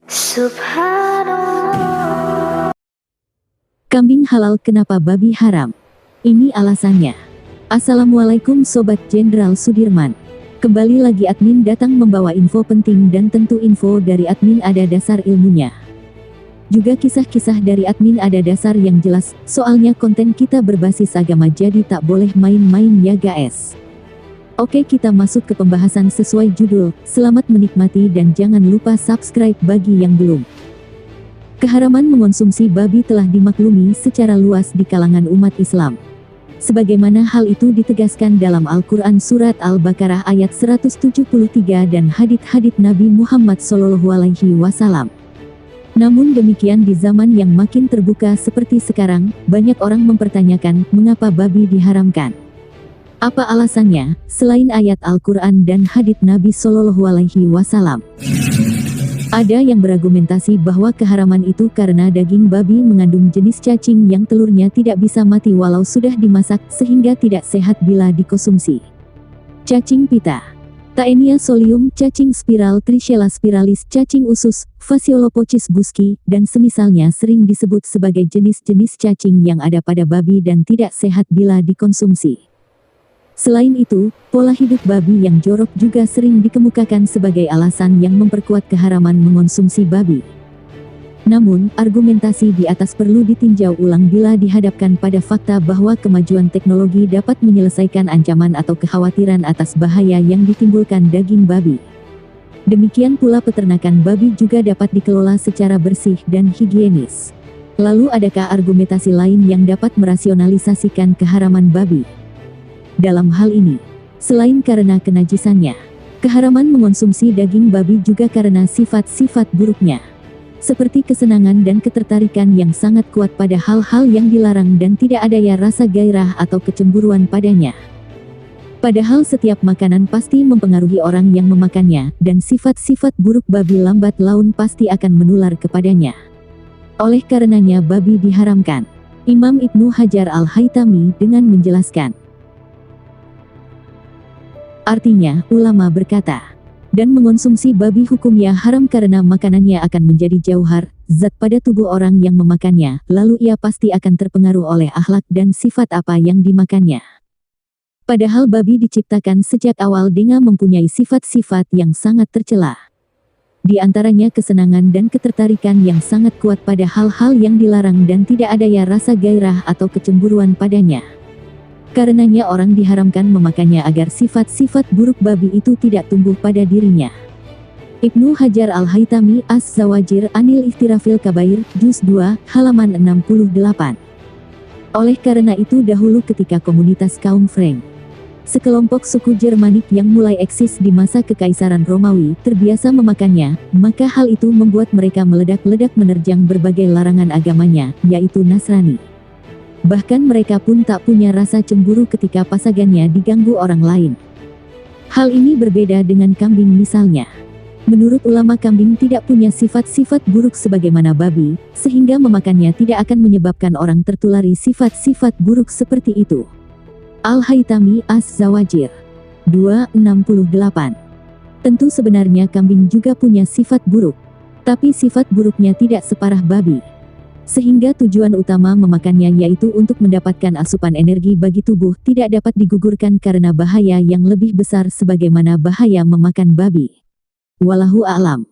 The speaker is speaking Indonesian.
Subhanallah. Kambing halal kenapa babi haram? Ini alasannya. Assalamualaikum Sobat Jenderal Sudirman. Kembali lagi admin datang membawa info penting dan tentu info dari admin ada dasar ilmunya. Juga kisah-kisah dari admin ada dasar yang jelas, soalnya konten kita berbasis agama jadi tak boleh main-main ya guys. Oke, kita masuk ke pembahasan sesuai judul. Selamat menikmati dan jangan lupa subscribe bagi yang belum. Keharaman mengonsumsi babi telah dimaklumi secara luas di kalangan umat Islam. Sebagaimana hal itu ditegaskan dalam Al-Quran Surat Al-Baqarah ayat 173 dan hadits-hadits Nabi Muhammad SAW. Namun demikian di zaman yang makin terbuka seperti sekarang, banyak orang mempertanyakan mengapa babi diharamkan. Apa alasannya, selain ayat Al-Quran dan hadits Nabi SAW? Ada yang berargumentasi bahwa keharaman itu karena daging babi mengandung jenis cacing yang telurnya tidak bisa mati walau sudah dimasak, sehingga tidak sehat bila dikonsumsi. Cacing pita, Taenia solium, cacing spiral, Trishella spiralis, cacing usus, Phaseolopocis busci, dan semisalnya sering disebut sebagai jenis-jenis cacing yang ada pada babi dan tidak sehat bila dikonsumsi. Selain itu, pola hidup babi yang jorok juga sering dikemukakan sebagai alasan yang memperkuat keharaman mengonsumsi babi. Namun, argumentasi di atas perlu ditinjau ulang bila dihadapkan pada fakta bahwa kemajuan teknologi dapat menyelesaikan ancaman atau kekhawatiran atas bahaya yang ditimbulkan daging babi. Demikian pula peternakan babi juga dapat dikelola secara bersih dan higienis. Lalu adakah argumentasi lain yang dapat merasionalisasikan keharaman babi? Dalam hal ini, selain karena kenajisannya, keharaman mengonsumsi daging babi juga karena sifat-sifat buruknya, seperti kesenangan dan ketertarikan yang sangat kuat pada hal-hal yang dilarang dan tidak adanya rasa gairah atau kecemburuan padanya. Padahal setiap makanan pasti mempengaruhi orang yang memakannya, dan sifat-sifat buruk babi lambat laun pasti akan menular kepadanya. Oleh karenanya babi diharamkan. Imam Ibnu Hajar Al-Haytami dengan menjelaskan. Artinya, ulama berkata, dan mengonsumsi babi hukumnya haram karena makanannya akan menjadi jauhar, zat pada tubuh orang yang memakannya, lalu ia pasti akan terpengaruh oleh akhlak dan sifat apa yang dimakannya. Padahal babi diciptakan sejak awal dengan mempunyai sifat-sifat yang sangat tercela. Di antaranya kesenangan dan ketertarikan yang sangat kuat pada hal-hal yang dilarang dan tidak adanya rasa gairah atau kecemburuan padanya. Karenanya orang diharamkan memakannya agar sifat-sifat buruk babi itu tidak tumbuh pada dirinya. Ibnu Hajar Al-Haytami Az-Zawajir Anil Ikhtirafil Kabair, Juz 2, halaman 68. Oleh karena itu dahulu ketika komunitas kaum Frank, sekelompok suku Jermanik yang mulai eksis di masa Kekaisaran Romawi, terbiasa memakannya, maka hal itu membuat mereka meledak-ledak menerjang berbagai larangan agamanya, yaitu Nasrani. Bahkan mereka pun tak punya rasa cemburu ketika pasangannya diganggu orang lain. Hal ini berbeda dengan kambing misalnya. Menurut ulama kambing tidak punya sifat-sifat buruk sebagaimana babi, sehingga memakannya tidak akan menyebabkan orang tertulari sifat-sifat buruk seperti itu. Al-Haytami Az-Zawajir 268. Tentu sebenarnya kambing juga punya sifat buruk, tapi sifat buruknya tidak separah babi. Sehingga tujuan utama memakannya yaitu untuk mendapatkan asupan energi bagi tubuh tidak dapat digugurkan karena bahaya yang lebih besar sebagaimana bahaya memakan babi. Wallahu a'lam.